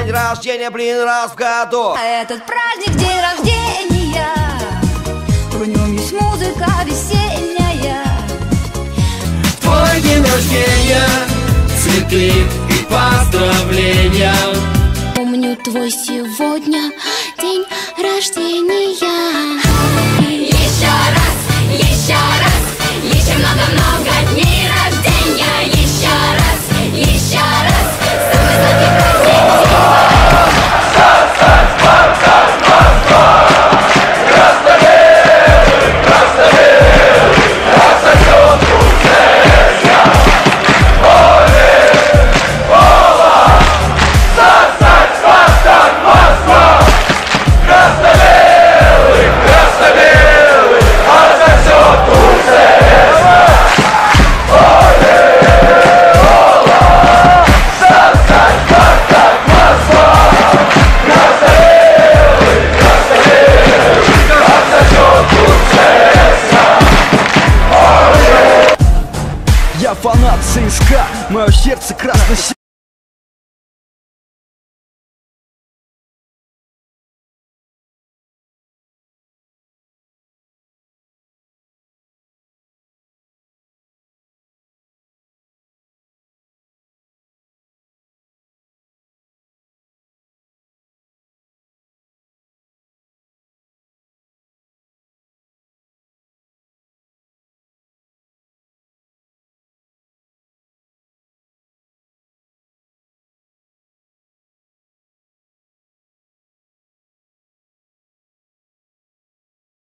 день рождения, блин, раз в году. А этот праздник день рождения, в нем есть музыка весенняя. Твой день рождения, цветы и поздравления. Помню твой сегодня день рождения. Еще много-много дней рождения. Еще раз, самый сладкий праздник. Я фанат ЦСКА, мое сердце красно-синее.